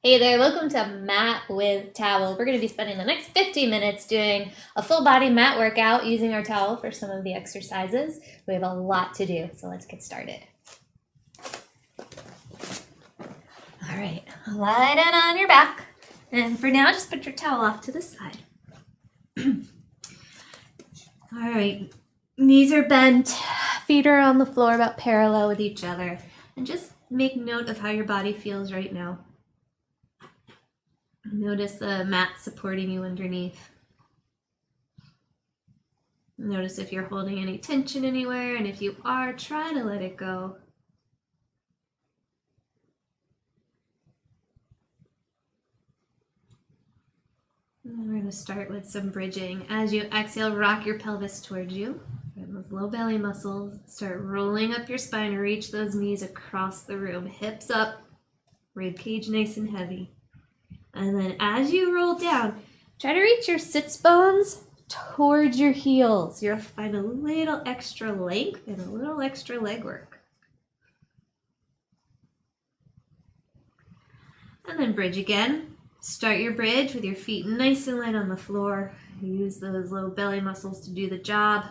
Hey there, welcome to Mat with Towel. We're going to be spending the next 50 minutes doing a full body mat workout using our towel for some of the exercises. We have a lot to do, so let's get started. All right, lie down on your back. And for now, just put your towel off to the side. All right, knees are bent, feet are on the floor about parallel with each other. And just make note of how your body feels right now. Notice the mat supporting you underneath. Notice if you're holding any tension anywhere, and if you are, try to let it go. And we're going to start with some bridging. As you exhale, rock your pelvis towards you. And those low belly muscles. Start rolling up your spine. Reach those knees across the room. Hips up. Rib cage nice and heavy. And then as you roll down, try to reach your sits bones towards your heels. You'll find a little extra length and a little extra leg work. And then bridge again. Start your bridge with your feet nice and light on the floor. Use those low belly muscles to do the job.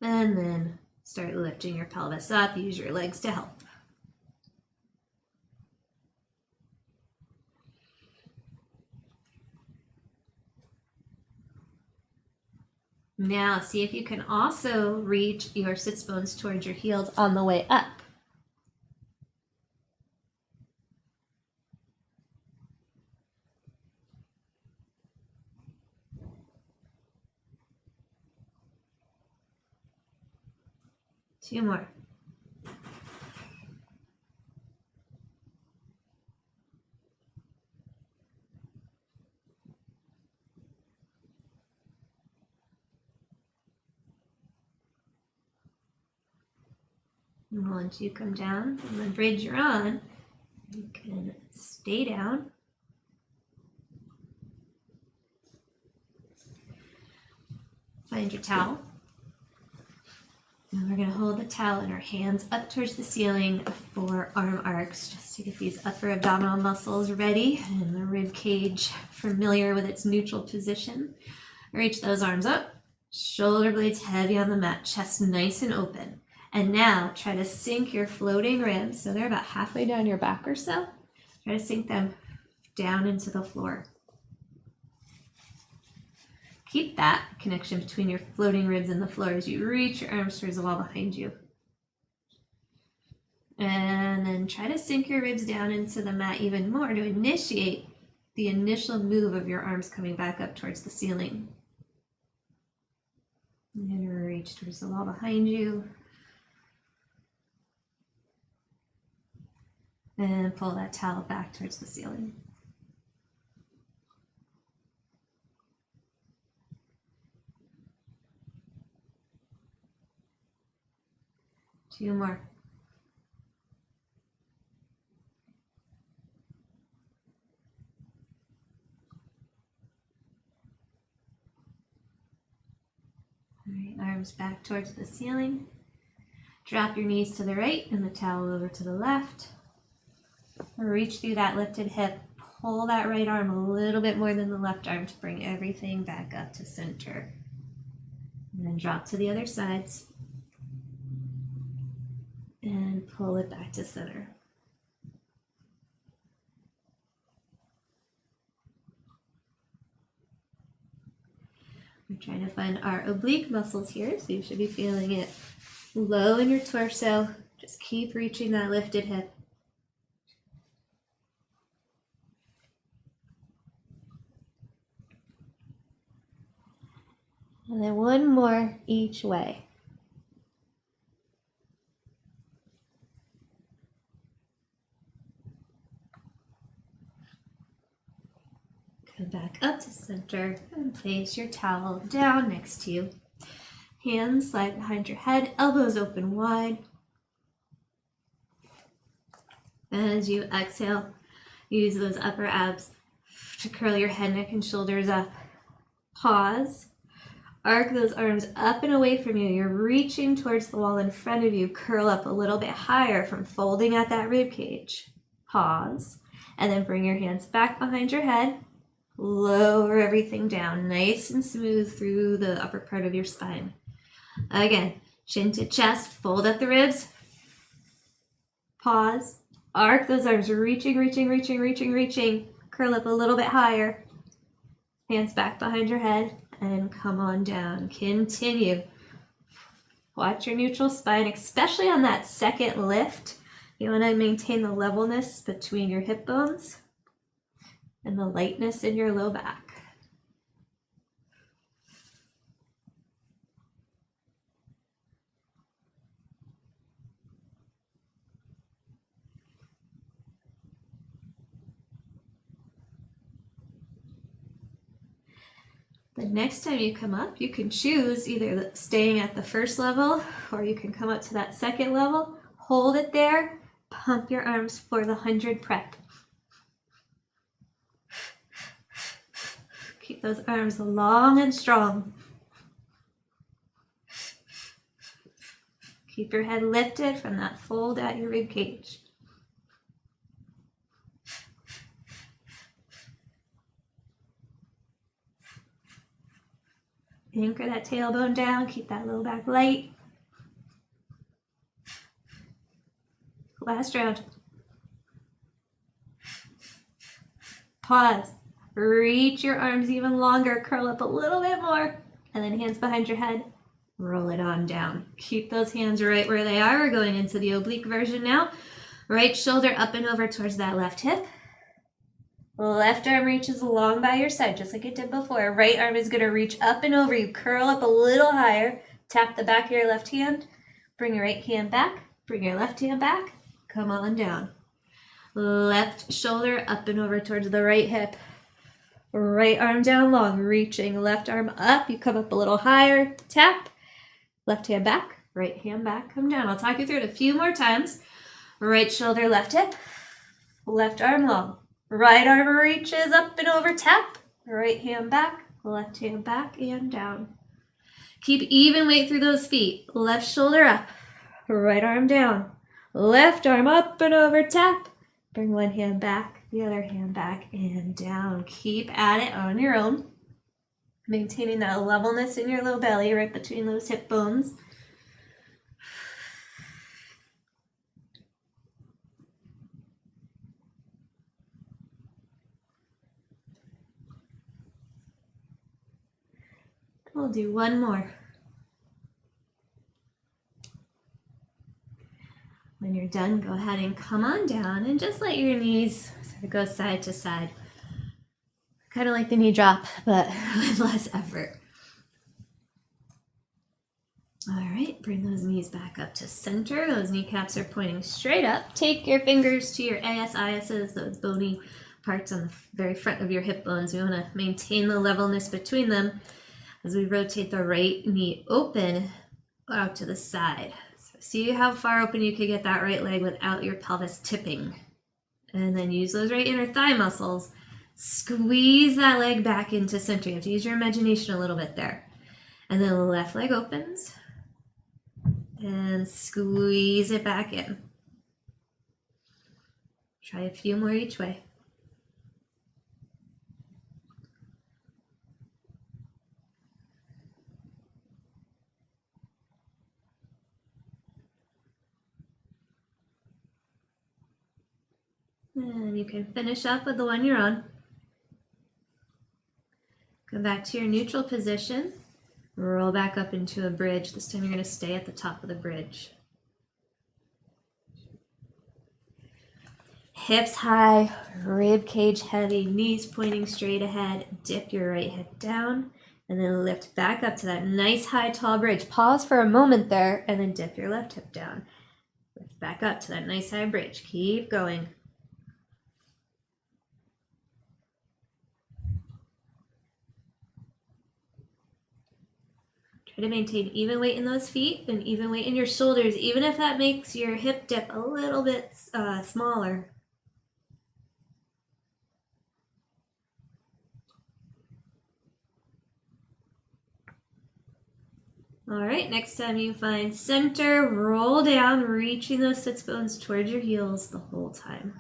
And then start lifting your pelvis up. Use your legs to help. Now, see if you can also reach your sits bones towards your heels on the way up. Two more. And once you come down from the bridge you're on, you can stay down. Find your towel. And we're going to hold the towel in our hands up towards the ceiling for arm arcs, just to get these upper abdominal muscles ready and the rib cage familiar with its neutral position. Reach those arms up, shoulder blades heavy on the mat, chest nice and open. And now try to sink your floating ribs, so they're about halfway down your back or so. Try to sink them down into the floor. Keep that connection between your floating ribs and the floor as you reach your arms towards the wall behind you. And then try to sink your ribs down into the mat even more to initiate the initial move of your arms coming back up towards the ceiling. And reach towards the wall behind you. And pull that towel back towards the ceiling. Two more. All right, arms back towards the ceiling. Drop your knees to the right and the towel over to the left. Reach through that lifted hip. Pull that right arm a little bit more than the left arm to bring everything back up to center. And then drop to the other sides. And pull it back to center. We're trying to find our oblique muscles here, so you should be feeling it low in your torso. Just keep reaching that lifted hip. And then one more each way. Come back up to center and place your towel down next to you. Hands slide behind your head, elbows open wide. As you exhale, use those upper abs to curl your head, neck, and shoulders up. Pause. Arc those arms up and away from you. You're reaching towards the wall in front of you. Curl up a little bit higher from folding at that rib cage. Pause. And then bring your hands back behind your head. Lower everything down, nice and smooth through the upper part of your spine. Again, chin to chest, fold at the ribs. Pause. Arc those arms, reaching, reaching, reaching, reaching, reaching. Curl up a little bit higher. Hands back behind your head and come on down. Continue. Watch your neutral spine, especially on that second lift. You want to maintain the levelness between your hip bones and the lightness in your low back. The next time you come up, you can choose either staying at the first level or you can come up to that second level, hold it there, pump your arms for the 100 prep. Keep those arms long and strong. Keep your head lifted from that fold at your rib cage. Anchor that tailbone down, keep that low back light. Last round. Pause. Reach your arms even longer, curl up a little bit more, and then hands behind your head. Roll it on down. Keep those hands right where they are. We're going into the oblique version now. Right shoulder up and over towards that left hip. Left arm reaches along by your side, just like it did before. Right arm is going to reach up and over you. Curl up a little higher. Tap the back of your left hand. Bring your right hand back. Bring your left hand back. Come on down. Left shoulder up and over towards the right hip. Right arm down long, reaching. Left arm up. You come up a little higher. Tap. Left hand back. Right hand back. Come down. I'll talk you through it a few more times. Right shoulder, left hip. Left arm long. Right arm reaches up and over, tap. Right hand back, left hand back, and down. Keep even weight through those feet. Left shoulder up, right arm down. Left arm up and over, tap. Bring one hand back, the other hand back, and down. Keep at it on your own. Maintaining that levelness in your low belly right between those hip bones. We'll do one more. When you're done, go ahead and come on down and just let your knees sort of go side to side. Kind of like the knee drop, but with less effort. All right, bring those knees back up to center. Those kneecaps are pointing straight up. Take your fingers to your ASISs, those bony parts on the very front of your hip bones. We want to maintain the levelness between them as we rotate the right knee open out to the side. So see how far open you can get that right leg without your pelvis tipping. And then use those right inner thigh muscles. Squeeze that leg back into center. You have to use your imagination a little bit there. And then the left leg opens. And squeeze it back in. Try a few more each way. And you can finish up with the one you're on. Come back to your neutral position. Roll back up into a bridge. This time you're going to stay at the top of the bridge. Hips high, rib cage heavy, knees pointing straight ahead. Dip your right hip down and then lift back up to that nice high tall bridge. Pause for a moment there and then dip your left hip down. Lift back up to that nice high bridge. Keep going. Try to maintain even weight in those feet and even weight in your shoulders, even if that makes your hip dip a little bit smaller. All right, next time you find center, roll down, reaching those sits bones towards your heels the whole time.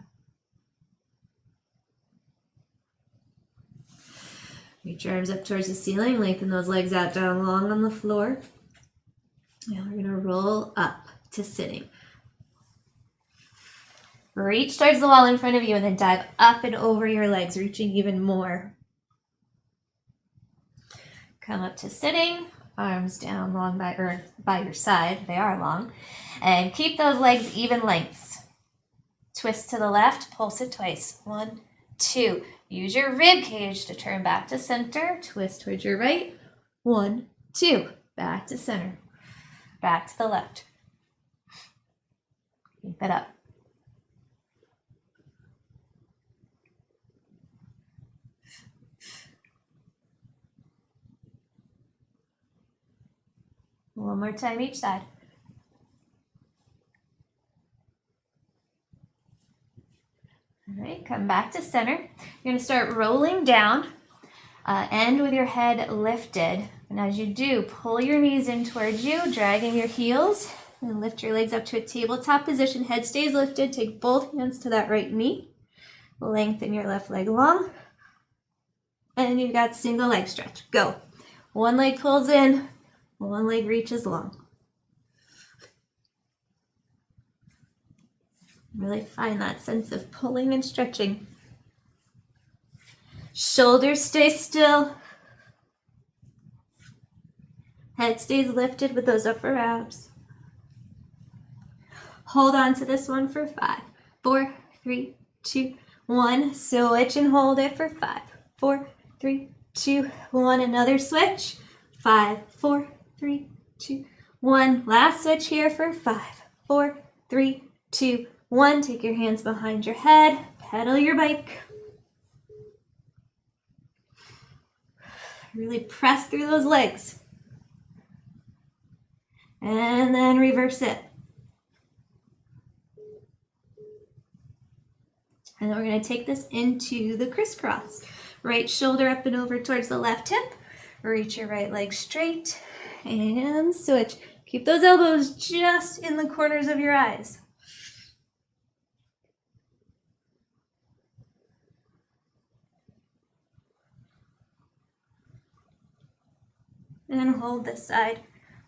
Reach your arms up towards the ceiling, lengthen those legs out down long on the floor. Now we're gonna roll up to sitting. Reach towards the wall in front of you and then dive up and over your legs, reaching even more. Come up to sitting, arms down long by your side, they are long, and keep those legs even lengths. Twist to the left, pulse it twice. 1, 2. Use your rib cage to turn back to center. Twist towards your right. 1, 2. Back to center. Back to the left. Keep it up. One more time each side. All right, come back to center. You're going to start rolling down, end with your head lifted. And as you do, pull your knees in towards you, dragging your heels, and lift your legs up to a tabletop position. Head stays lifted. Take both hands to that right knee. Lengthen your left leg long. And you've got single leg stretch. Go. One leg pulls in, one leg reaches long. Really find that sense of pulling and stretching. Shoulders stay still. Head stays lifted with those upper abs. Hold on to this one for 5, 4, 3, 2, 1. Switch and hold it for 5, 4, 3, 2, 1. Another switch. 5, 4, 3, 2, 1. Last switch here for 5, 4, 3, 2, 1. Take your hands behind your head. Pedal your bike. Really press through those legs. And then reverse it. And then we're going to take this into the crisscross. Right shoulder up and over towards the left hip. Reach your right leg straight and switch. Keep those elbows just in the corners of your eyes. And hold this side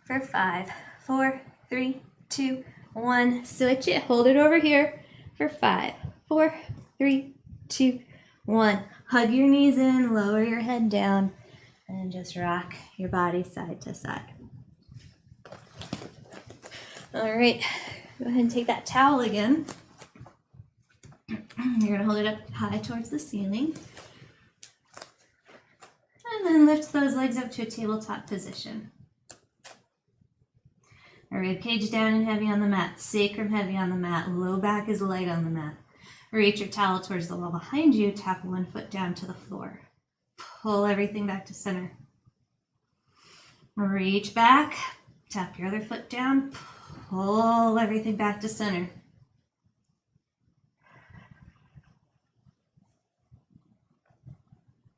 for 5, 4, 3, 2, 1. Switch it. Hold it over here for 5, 4, 3, 2, 1. Hug your knees in, lower your head down, and just rock your body side to side. All right, go ahead and take that towel again. You're going to hold it up high towards the ceiling. And then lift those legs up to a tabletop position. Rib cage down and heavy on the mat. Sacrum heavy on the mat. Low back is light on the mat. Reach your towel towards the wall behind you. Tap one foot down to the floor. Pull everything back to center. Reach back. Tap your other foot down. Pull everything back to center.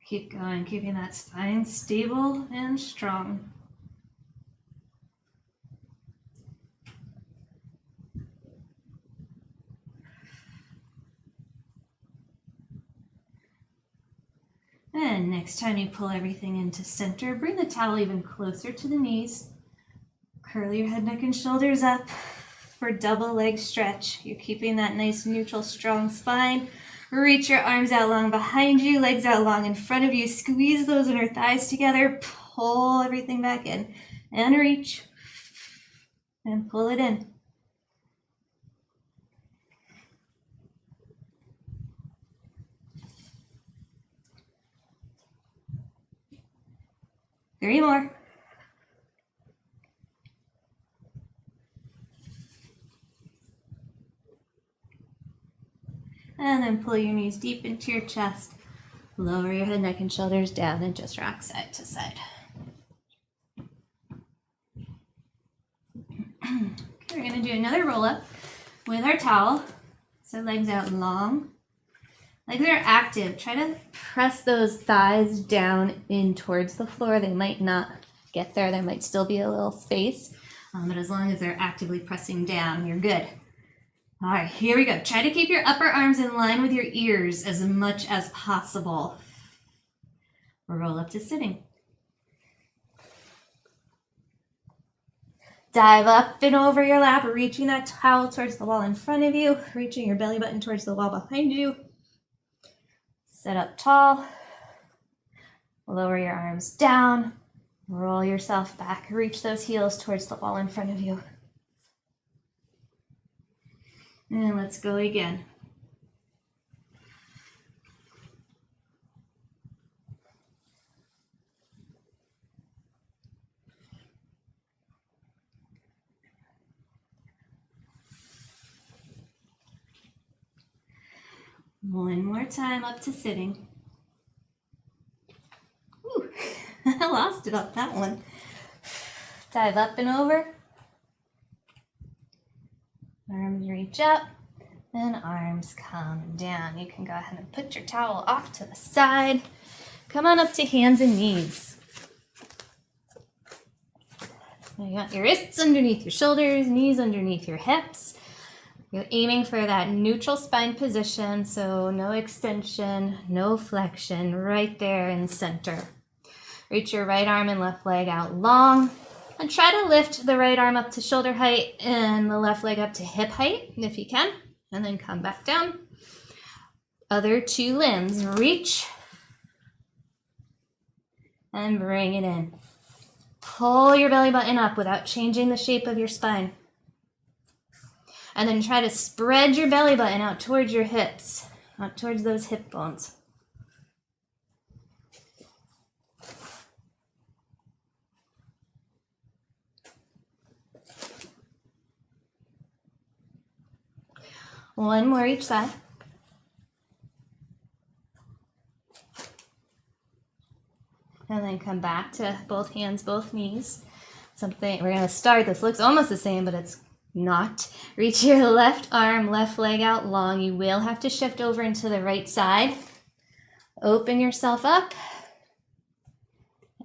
Keep going, keeping that spine stable and strong. And next time you pull everything into center, bring the towel even closer to the knees. Curl your head, neck, and shoulders up for double leg stretch. You're keeping that nice neutral, strong spine. Reach your arms out long behind you, legs out long in front of you. Squeeze those inner thighs together. Pull everything back in. And reach. And pull it in. Three more. And then pull your knees deep into your chest. Lower your head, neck, and shoulders down and just rock side to side. Okay, we're going to do another roll up with our towel. So legs out long. Legs are active. Try to press those thighs down in towards the floor. They might not get there. There might still be a little space. But as long as they're actively pressing down, you're good. All right, here we go. Try to keep your upper arms in line with your ears as much as possible. roll up to sitting. Dive up and over your lap, reaching that towel towards the wall in front of you, reaching your belly button towards the wall behind you. Sit up tall. Lower your arms down. Roll yourself back. Reach those heels towards the wall in front of you. And let's go again. One more time up to sitting. Ooh, I lost it on that one. Dive up and over. Arms reach up and arms come down. You can go ahead and put your towel off to the side. Come on up to hands and knees. You got your wrists underneath your shoulders, knees underneath your hips. You're aiming for that neutral spine position, so no extension, no flexion, right there in center. Reach your right arm and left leg out long, and try to lift the right arm up to shoulder height and the left leg up to hip height, if you can, and then come back down. Other two limbs, reach, and bring it in. Pull your belly button up without changing the shape of your spine. And then try to spread your belly button out towards your hips, out towards those hip bones. One more each side. And then come back to both hands, both knees. We're going to start, this looks almost the same, but it's not. Reach your left arm, left leg out long. You will have to shift over into the right side. Open yourself up.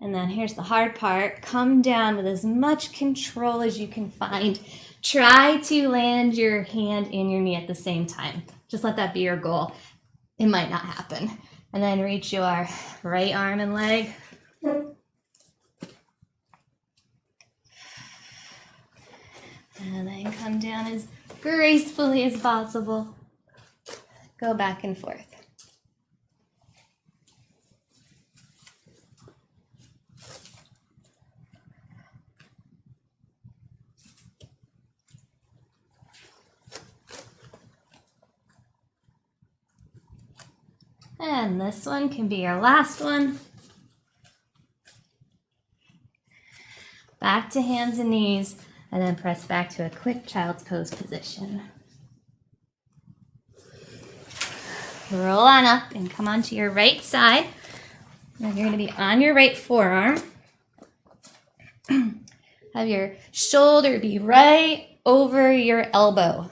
And then here's the hard part. Come down with as much control as you can find. Try to land your hand in your knee at the same time. Just let that be your goal. It might not happen. And then reach your right arm and leg. And then come down as gracefully as possible. Go back and forth. And this one can be your last one. Back to hands and knees. And then press back to a quick child's pose position. Roll on up and come onto your right side. Now you're going to be on your right forearm. Have your shoulder be right over your elbow.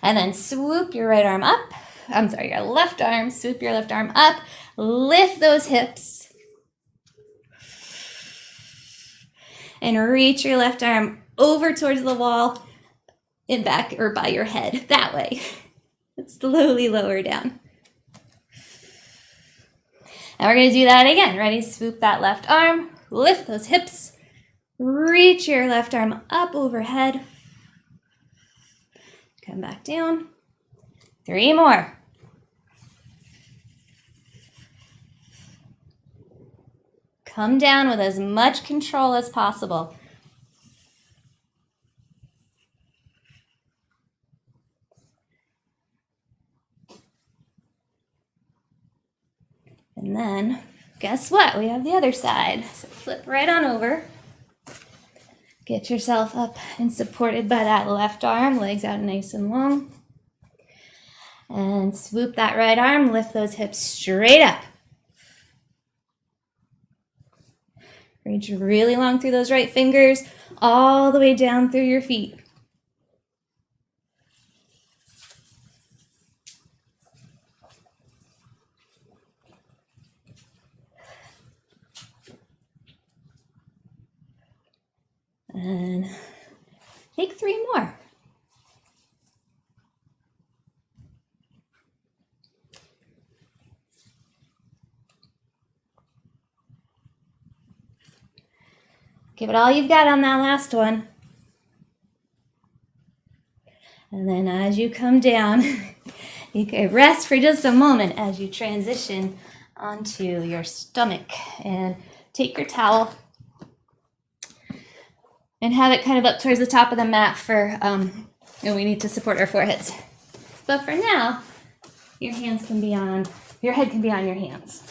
And then swoop your right arm up. Your left arm. Swoop your left arm up. Lift those hips. And reach your left arm over towards the wall and back or by your head, that way. Slowly lower down. And we're going to do that again. Ready? Swoop that left arm, lift those hips, reach your left arm up overhead. Come back down. 3 more. Come down with as much control as possible. And then, guess what? We have the other side. So flip right on over. Get yourself up and supported by that left arm, legs out nice and long. And swoop that right arm, lift those hips straight up. Reach really long through those right fingers, all the way down through your feet. And take 3 more. Give it all you've got on that last one. And then as you come down, you can rest for just a moment as you transition onto your stomach. And take your towel and have it kind of up towards the top of the mat for, and we need to support our foreheads. But for now, your head can be on your hands.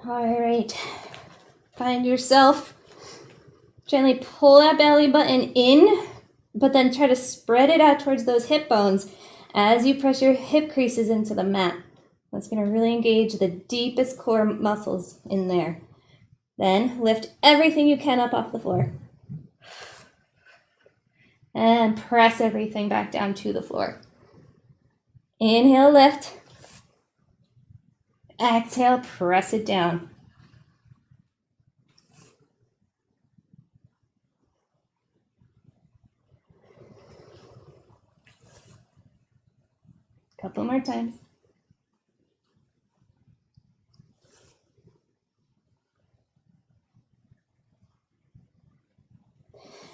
All right, find yourself. Gently pull that belly button in, but then try to spread it out towards those hip bones as you press your hip creases into the mat. That's going to really engage the deepest core muscles in there. Then lift everything you can up off the floor. And press everything back down to the floor. Inhale, lift. Exhale, press it down. Couple more times.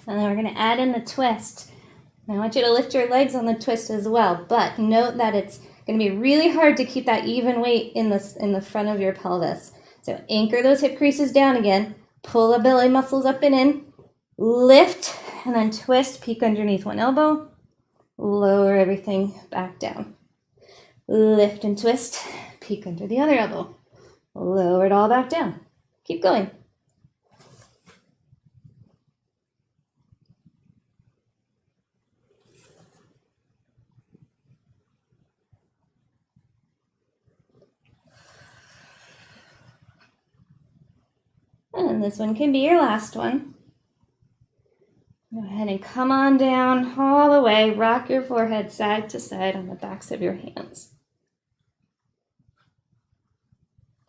And then we're going to add in the twist. I want you to lift your legs on the twist as well, but note that it's going to be really hard to keep that even weight in the front of your pelvis. So anchor those hip creases down again, pull the belly muscles up and in, lift, and then twist, peek underneath one elbow, lower everything back down. Lift and twist, peek under the other elbow, lower it all back down. Keep going. And this one can be your last one. Go ahead and come on down all the way. Rock your forehead side to side on the backs of your hands.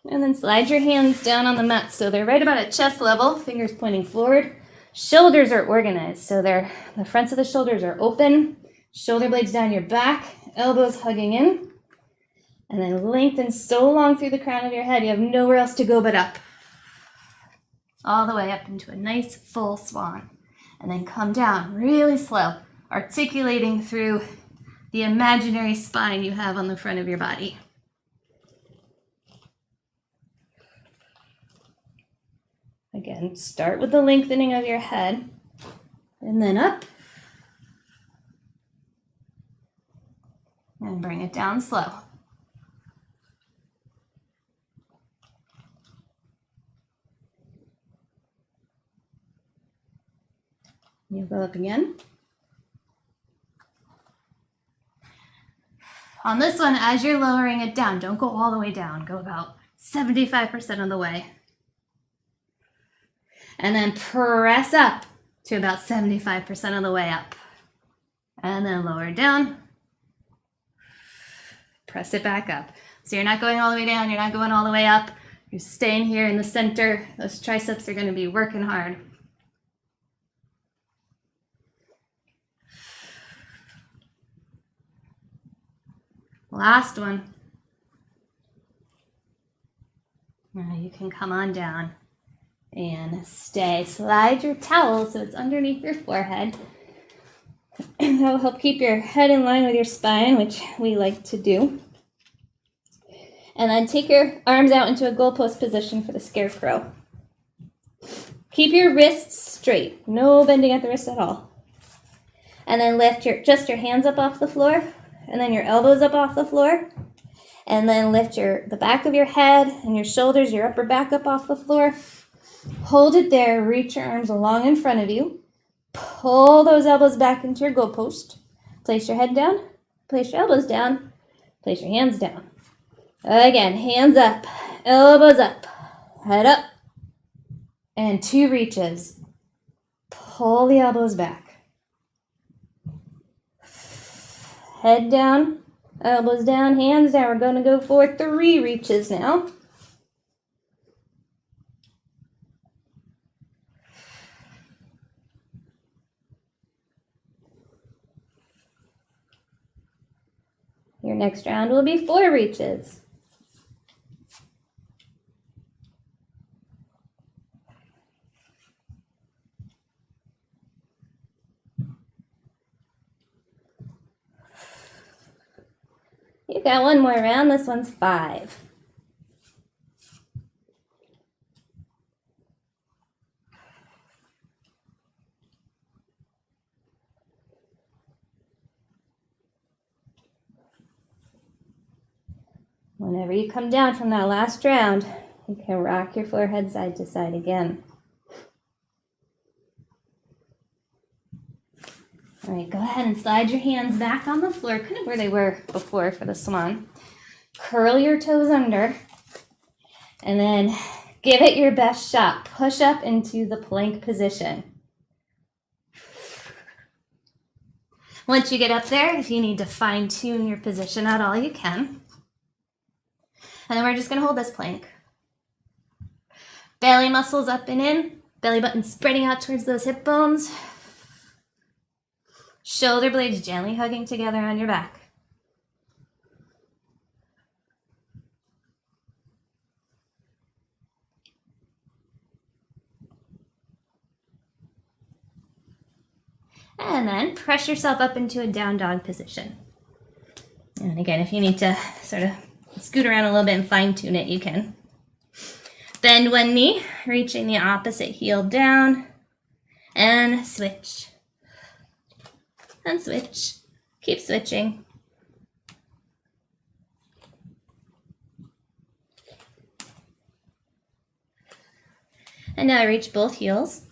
And then slide your hands down on the mat so they're right about at chest level, fingers pointing forward. Shoulders are organized, so the fronts of the shoulders are open. Shoulder blades down your back, elbows hugging in. And then lengthen so long through the crown of your head, you have nowhere else to go but up. All the way up into a nice full swan. And then come down really slow, articulating through the imaginary spine you have on the front of your body. Again, start with the lengthening of your head, and then up. And bring it down slow. You go up again. On this one, as you're lowering it down, don't go all the way down. Go about 75% of the way. And then press up to about 75% of the way up. And then lower down. Press it back up. So you're not going all the way down, you're not going all the way up. You're staying here in the center. Those triceps are going to be working hard. Last one. Now you can come on down and stay. Slide your towel so it's underneath your forehead. That will help keep your head in line with your spine, which we like to do. And then take your arms out into a goalpost position for the scarecrow. Keep your wrists straight. No bending at the wrists at all. And then lift just your hands up off the floor. And then your elbows up off the floor. And then lift the back of your head and your shoulders, your upper back up off the floor. Hold it there. Reach your arms along in front of you. Pull those elbows back into your goalpost. Place your head down. Place your elbows down. Place your hands down. Again, hands up. Elbows up. Head up. And 2 reaches. Pull the elbows back. Head down, elbows down, hands down. We're going to go for 3 reaches now. Your next round will be 4 reaches. You've got one more round. This one's 5. Whenever you come down from that last round, you can rock your forehead side to side again. All right, go ahead and slide your hands back on the floor, kind of where they were before for the swan. Curl your toes under, and then give it your best shot. Push up into the plank position. Once you get up there, if you need to fine-tune your position at all, you can. And then we're just going to hold this plank. Belly muscles up and in. Belly button spreading out towards those hip bones. Shoulder blades gently hugging together on your back. And then press yourself up into a down dog position. And again, if you need to sort of scoot around a little bit and fine tune it, you can. Bend one knee, reaching the opposite heel down, and switch. And switch. Keep switching. And now reach both heels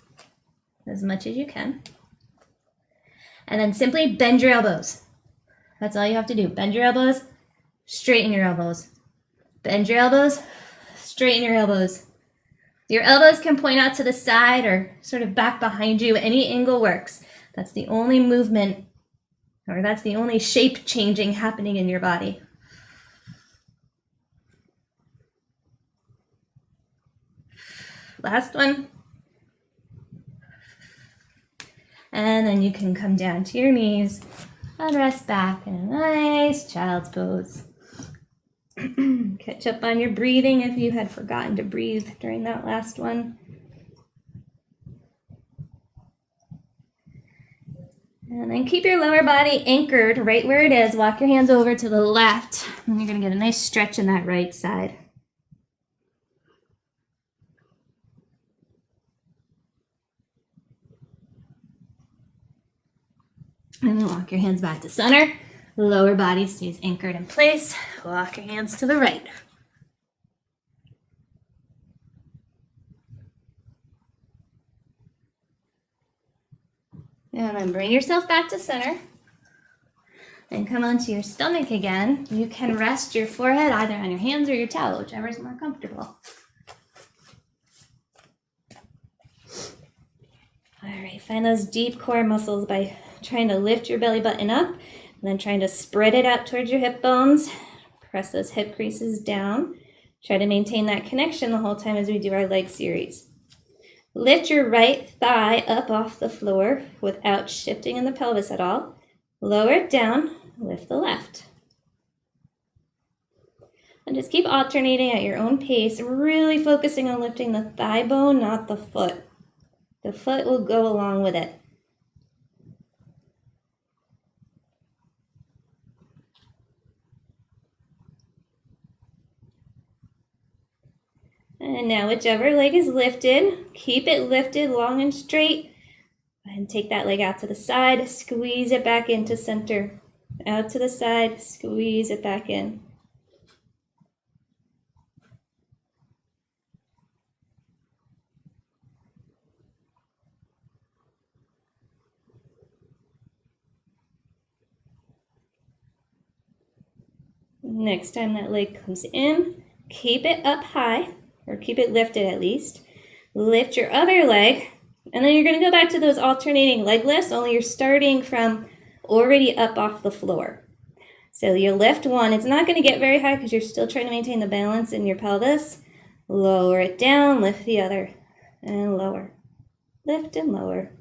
as much as you can. And then simply bend your elbows. That's all you have to do. Bend your elbows, straighten your elbows. Bend your elbows, straighten your elbows. Your elbows can point out to the side or sort of back behind you. Any angle works. That's the only movement, or that's the only shape changing happening in your body. Last one. And then you can come down to your knees and rest back in a nice child's pose. Catch up on your breathing if you had forgotten to breathe during that last one. And then keep your lower body anchored right where it is. Walk your hands over to the left, and you're going to get a nice stretch in that right side. And then walk your hands back to center. Lower body stays anchored in place. Walk your hands to the right. And then bring yourself back to center. And come onto your stomach again. You can rest your forehead either on your hands or your towel, whichever is more comfortable. All right, find those deep core muscles by trying to lift your belly button up and then trying to spread it out towards your hip bones. Press those hip creases down. Try to maintain that connection the whole time as we do our leg series. Lift your right thigh up off the floor without shifting in the pelvis at all. Lower it down, lift the left. And just keep alternating at your own pace, really focusing on lifting the thigh bone, not the foot. The foot will go along with it. And now whichever leg is lifted, keep it lifted long and straight. And take that leg out to the side, squeeze it back into center. Out to the side, squeeze it back in. Next time that leg comes in, keep it up high, or keep it lifted at least. Lift your other leg, and then you're going to go back to those alternating leg lifts, only you're starting from already up off the floor. So you lift one. It's not going to get very high because you're still trying to maintain the balance in your pelvis. Lower it down, lift the other, and lower. Lift and lower.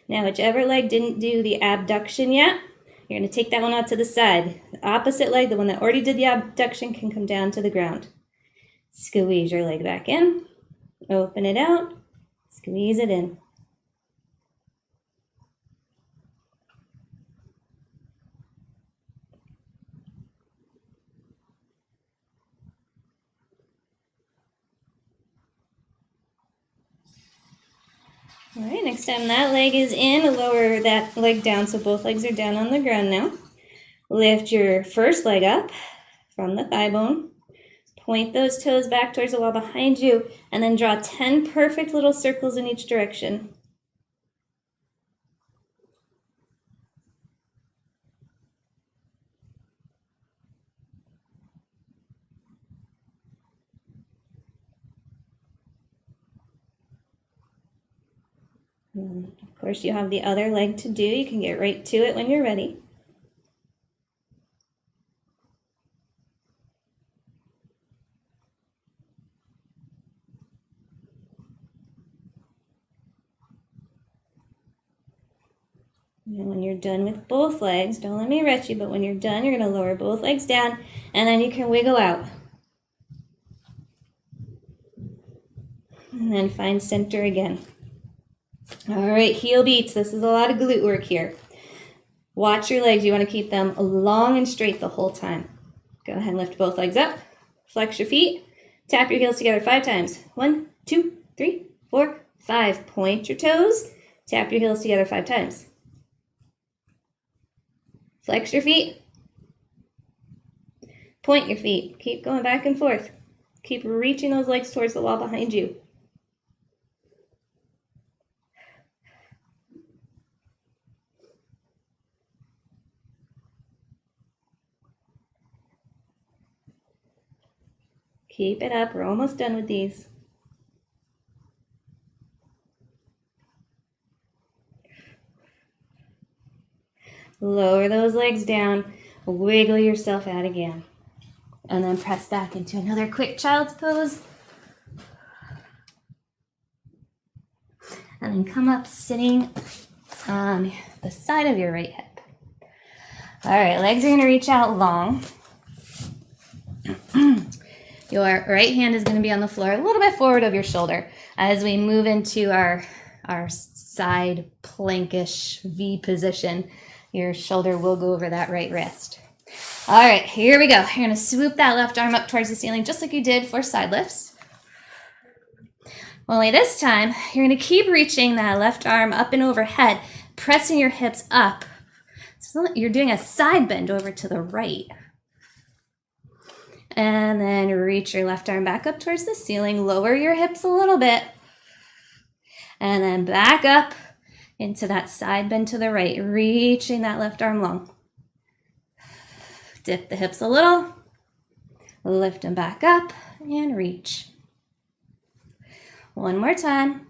Now, whichever leg didn't do the abduction yet, you're going to take that one out to the side. The opposite leg, the one that already did the abduction, can come down to the ground. Squeeze your leg back in. Open it out. Squeeze it in. All right, next time that leg is in, lower that leg down so both legs are down on the ground now. Lift your first leg up from the thigh bone. Point those toes back towards the wall behind you, and then draw 10 perfect little circles in each direction. And of course, you have the other leg to do. You can get right to it when you're ready. And when you're done with both legs, don't let me rush you, but when you're done, you're going to lower both legs down, and then you can wiggle out. And then find center again. All right, heel beats. This is a lot of glute work here. Watch your legs. You want to keep them long and straight the whole time. Go ahead and lift both legs up. Flex your feet. Tap your heels together 5 times. 1, 2, 3, 4, 5. Point your toes. Tap your heels together 5 times. Flex your feet. Point your feet. Keep going back and forth. Keep reaching those legs towards the wall behind you. Keep it up. We're almost done with these. Lower those legs down. Wiggle yourself out again. And then press back into another quick child's pose. And then come up sitting on the side of your right hip. All right, legs are going to reach out long. Your right hand is going to be on the floor a little bit forward of your shoulder as we move into our side plankish V position. Your shoulder will go over that right wrist. All right, here we go. You're going to swoop that left arm up towards the ceiling just like you did for side lifts. Only this time, you're going to keep reaching that left arm up and overhead, pressing your hips up. So you're doing a side bend over to the right. And then reach your left arm back up towards the ceiling. Lower your hips a little bit. And then back up into that side bend to the right, reaching that left arm long. Dip the hips a little. Lift them back up and reach. One more time.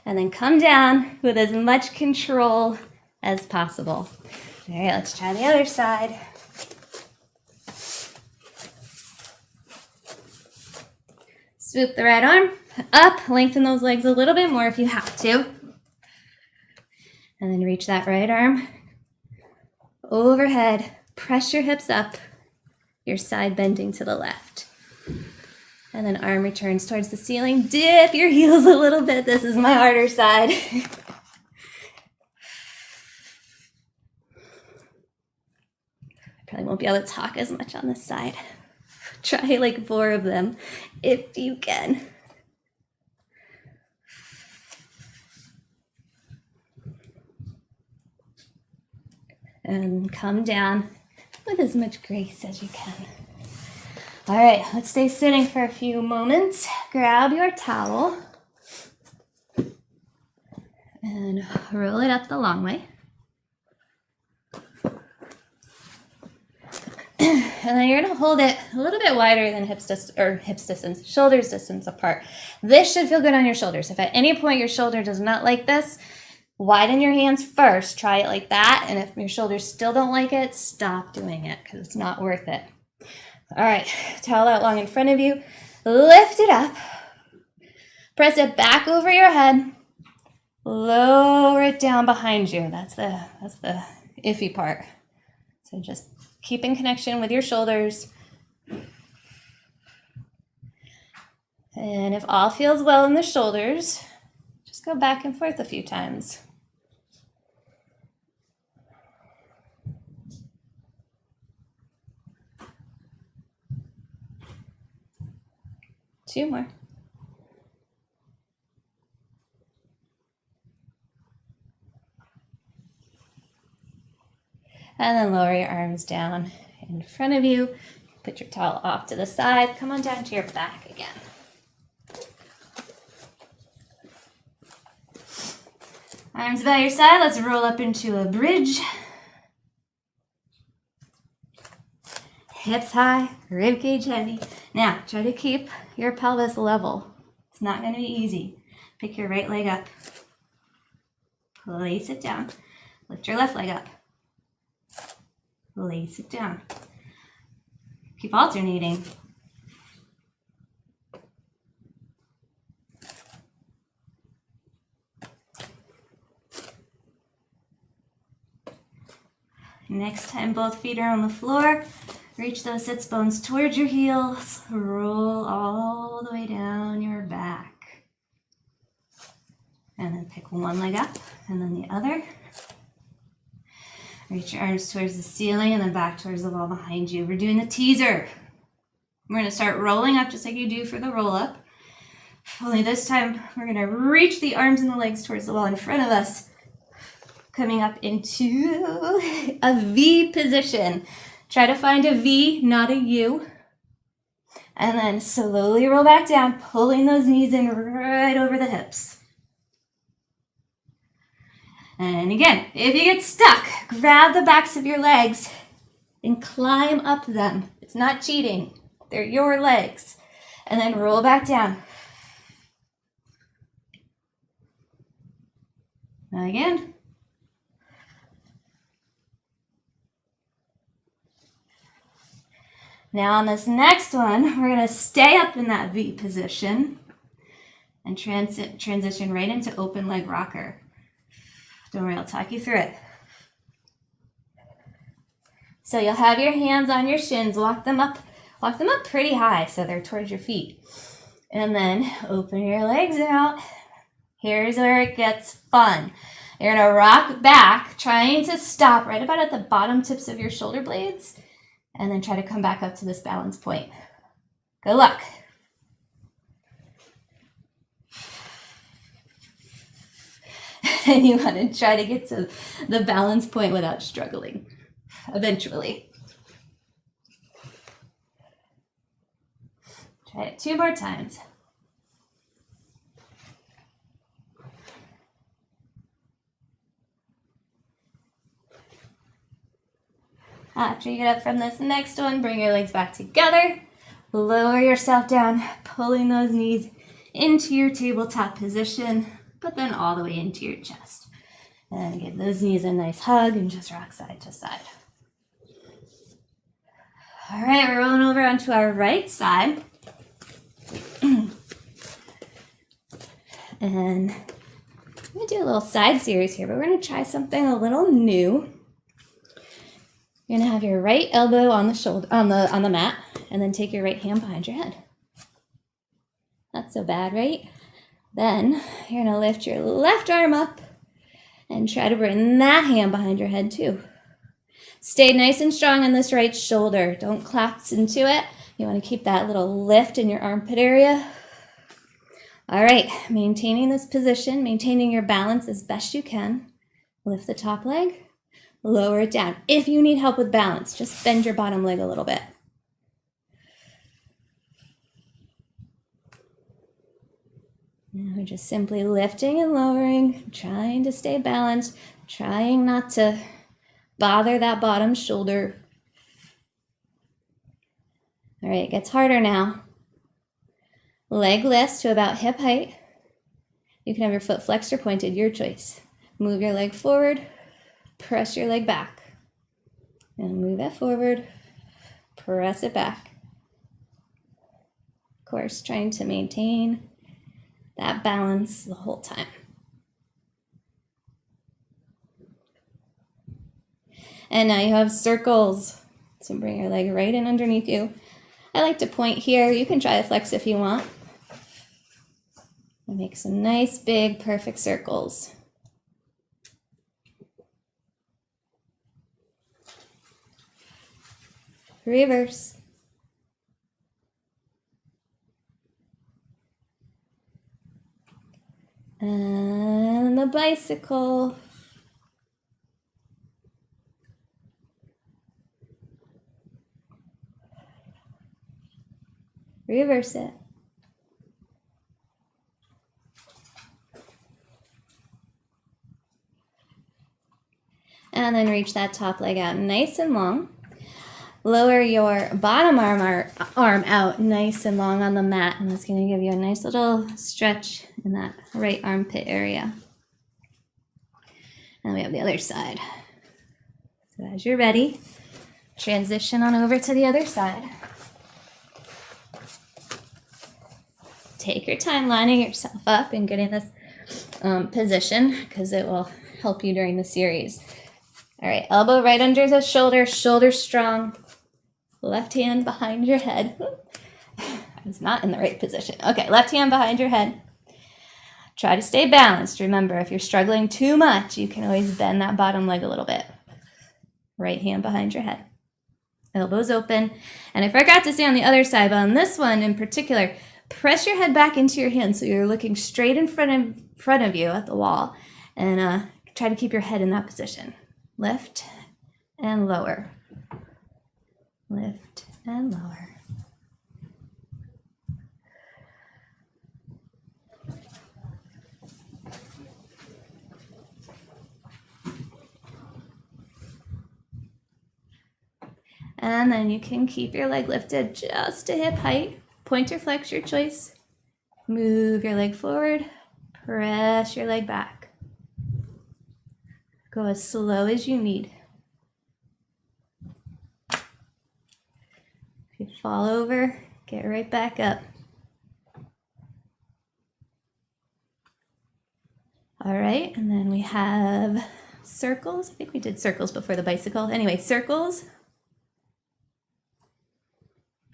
And then come down with as much control as possible. All right, let's try the other side. Swoop the right arm up, lengthen those legs a little bit more if you have to. And then reach that right arm overhead. Press your hips up. Your side bending to the left. And then arm returns towards the ceiling. Dip your heels a little bit. This is my harder side. Probably won't be able to talk as much on this side. Try like 4 of them if you can. And come down with as much grace as you can. All right, let's stay sitting for a few moments. Grab your towel and roll it up the long way. And then you're going to hold it a little bit wider than shoulders distance apart. This should feel good on your shoulders. If at any point your shoulder does not like this, widen your hands first. Try it like that. And if your shoulders still don't like it, stop doing it because it's not worth it. All right, towel out long in front of you. Lift it up. Press it back over your head. Lower it down behind you. That's the iffy part. So just keep in connection with your shoulders. And if all feels well in the shoulders, just go back and forth a few times. Two more. And then lower your arms down in front of you. Put your towel off to the side. Come on down to your back again. Arms by your side. Let's roll up into a bridge. Hips high, rib cage heavy. Now, try to keep your pelvis level. It's not going to be easy. Pick your right leg up. Place it down. Lift your left leg up. Place it down. Keep alternating. Next time both feet are on the floor, reach those sits bones towards your heels. Roll all the way down your back. And then pick one leg up and then the other. Reach your arms towards the ceiling and then back towards the wall behind you. We're doing the teaser. We're going to start rolling up just like you do for the roll up. Only this time we're going to reach the arms and the legs towards the wall in front of us. Coming up into a V position. Try to find a V, not a U. And then slowly roll back down, pulling those knees in right over the hips. And again, if you get stuck, grab the backs of your legs and climb up them. It's not cheating. They're your legs. And then roll back down. Now again. Now on this next one, we're going to stay up in that V position and transition right into open leg rocker. Don't worry, I'll talk you through it. So you'll have your hands on your shins, walk them up pretty high so they're towards your feet. And then open your legs out. Here's where it gets fun. You're going to rock back, trying to stop right about at the bottom tips of your shoulder blades. And then try to come back up to this balance point. Good luck. And you want to try to get to the balance point without struggling, eventually. Try it 2 more times. After you get up from this next one, bring your legs back together. Lower yourself down, pulling those knees into your tabletop position, but then all the way into your chest. And give those knees a nice hug and just rock side to side. All right, we're rolling over onto our right side. And I'm going to do a little side series here, but we're going to try something a little new. You're going to have your right elbow on the shoulder, on the mat, and then take your right hand behind your head. Not so bad, right? Then you're going to lift your left arm up and try to bring that hand behind your head too. Stay nice and strong on this right shoulder. Don't collapse into it. You want to keep that little lift in your armpit area. All right, maintaining this position, maintaining your balance as best you can. Lift the top leg. Lower it down. If you need help with balance, just bend your bottom leg a little bit. Now we're just simply lifting and lowering, trying to stay balanced, trying not to bother that bottom shoulder. All right, it gets harder now. Leg lifts to about hip height. You can have your foot flexed or pointed, your choice. Move your leg forward. Press your leg back and move it forward, press it back. Of course, trying to maintain that balance the whole time. And now you have circles. So bring your leg right in underneath you. I like to point here. You can try to flex if you want. And make some nice, big, perfect circles. Reverse. And the bicycle. Reverse it. And then reach that top leg out nice and long. Lower your bottom arm out nice and long on the mat, and that's going to give you a nice little stretch in that right armpit area. And we have the other side. So as you're ready, transition on over to the other side. Take your time lining yourself up and getting this position because it will help you during the series. All right, elbow right under the shoulder, shoulder strong. Left hand behind your head. I was not in the right position. Okay, left hand behind your head. Try to stay balanced. Remember, if you're struggling too much, you can always bend that bottom leg a little bit. Right hand behind your head. Elbows open. And I forgot to say on the other side, but on this one in particular, press your head back into your hands so you're looking straight in front of you at the wall. And try to keep your head in that position. Lift and lower. Lift and lower. And then you can keep your leg lifted just to hip height. Point or flex, your choice. Move your leg forward. Press your leg back. Go as slow as you need. If you fall over, get right back up. All right, and then we have circles. I think we did circles before the bicycle. Anyway, circles.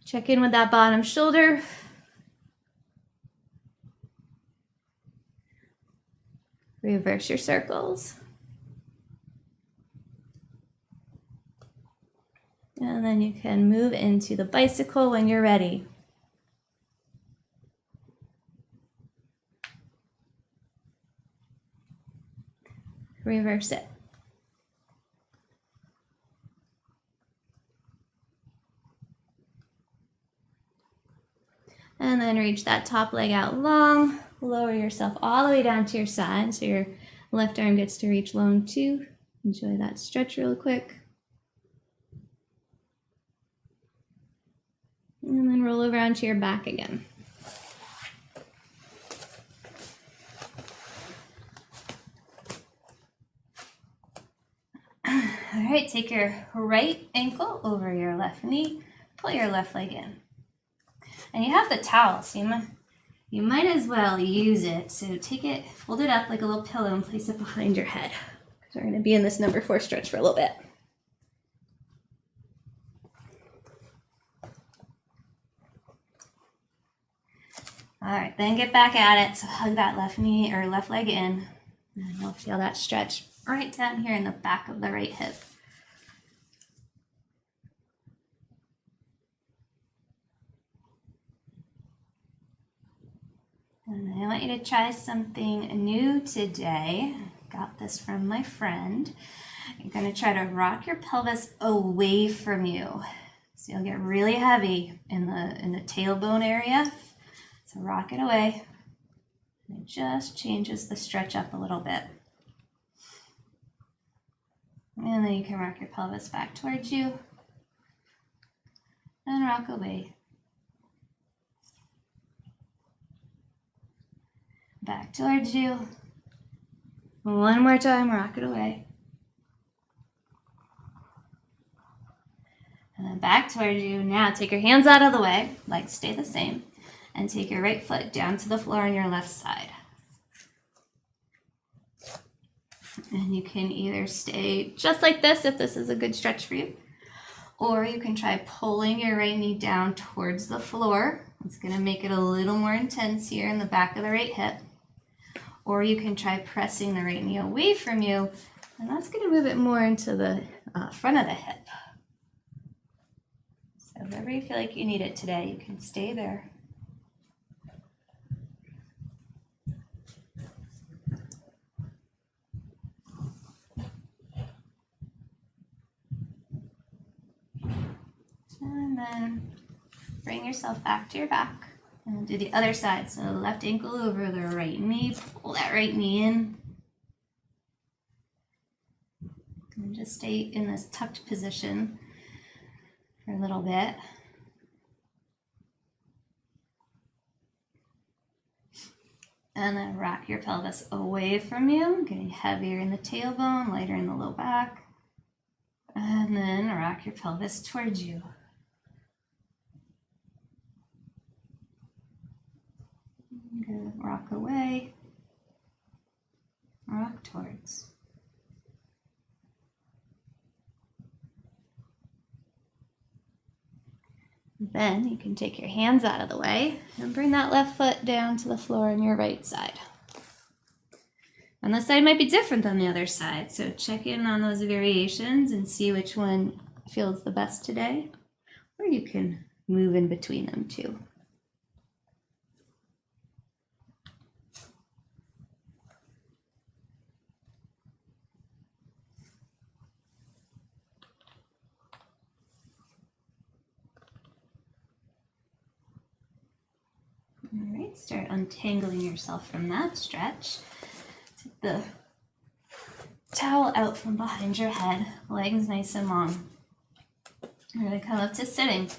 Check in with that bottom shoulder. Reverse your circles. And then you can move into the bicycle when you're ready. Reverse it. And then reach that top leg out long. Lower yourself all the way down to your side so your left arm gets to reach long too. Enjoy that stretch real quick. And then roll over onto your back again. All right, take your right ankle over your left knee. Pull your left leg in. And you have the towel, so you might as well use it. So take it, fold it up like a little pillow and place it behind your head. So we're going to be in this number 4 stretch for a little bit. All right, then get back at it. So hug that left knee or left leg in. And you'll feel that stretch right down here in the back of the right hip. And I want you to try something new today. Got this from my friend. You're going to try to rock your pelvis away from you. So you'll get really heavy in the tailbone area. So rock it away. And it just changes the stretch up a little bit. And then you can rock your pelvis back towards you. And rock away. Back towards you. One more time, rock it away. And then back towards you. Now take your hands out of the way, legs stay the same, and take your right foot down to the floor on your left side. And you can either stay just like this if this is a good stretch for you, or you can try pulling your right knee down towards the floor. It's going to make it a little more intense here in the back of the right hip. Or you can try pressing the right knee away from you, and that's going to move it more into the front of the hip. So wherever you feel like you need it today, you can stay there. And then bring yourself back to your back. And do the other side. So left ankle over the right knee. Pull that right knee in. And just stay in this tucked position for a little bit. And then rock your pelvis away from you, getting heavier in the tailbone, lighter in the low back. And then rock your pelvis towards you. Good. Rock away, rock towards. Then you can take your hands out of the way and bring that left foot down to the floor on your right side. And this side might be different than the other side, so check in on those variations and see which one feels the best today, or you can move in between them too. All right, start untangling yourself from that stretch. Take the towel out from behind your head, legs nice and long. We're going to come up to sitting,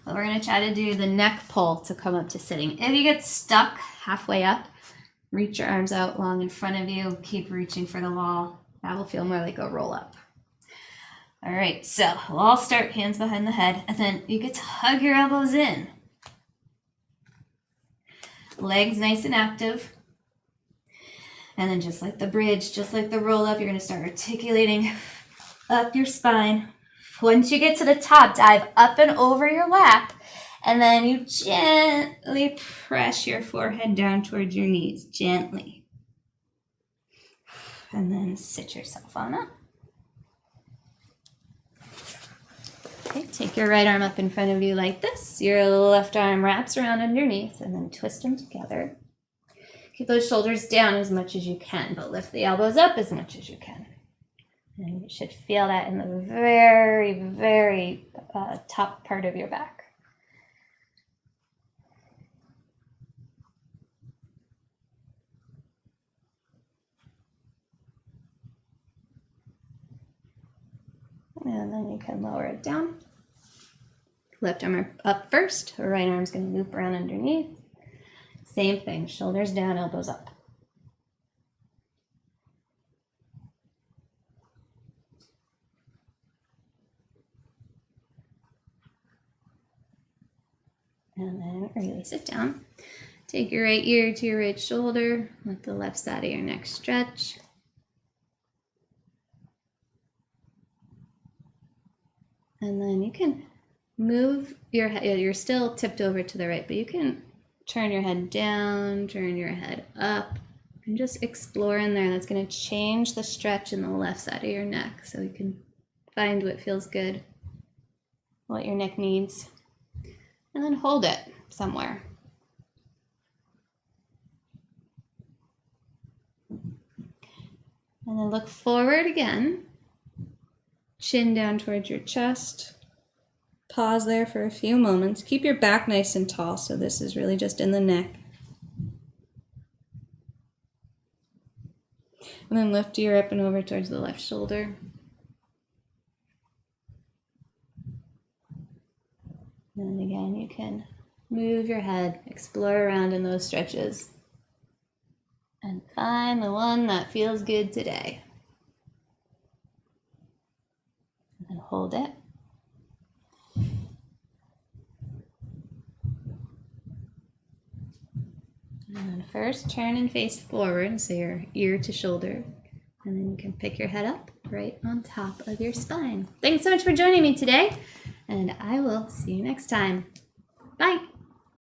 but we're going to try to do the neck pull to come up to sitting. If you get stuck halfway up, reach your arms out long in front of you. Keep reaching for the wall. That will feel more like a roll up. All right, so we'll all start hands behind the head, and then you get to hug your elbows in. Legs nice and active. And then just like the bridge, just like the roll up, you're going to start articulating up your spine. Once you get to the top, dive up and over your lap. And then you gently press your forehead down towards your knees, gently. And then sit yourself on up. Okay, take your right arm up in front of you like this. Your left arm wraps around underneath and then twist them together. Keep those shoulders down as much as you can, but lift the elbows up as much as you can. And you should feel that in the very, very top part of your back. And then you can lower it down. Left arm up first, right arm's going to loop around underneath. Same thing, shoulders down, elbows up. And then release it down. Take your right ear to your right shoulder. Let the left side of your neck stretch. And then you can move your head. You're still tipped over to the right, but you can turn your head down, turn your head up, and just explore in there. That's going to change the stretch in the left side of your neck, so you can find what feels good, what your neck needs, and then hold it somewhere. And then look forward again. Chin down towards your chest. Pause there for a few moments. Keep your back nice and tall, so this is really just in the neck. And then lift your up and over towards the left shoulder. And again, you can move your head, explore around in those stretches, and find the one that feels good today. And hold it. And then first turn and face forward, so you're ear to shoulder. And then you can pick your head up right on top of your spine. Thanks so much for joining me today, and I will see you next time. Bye.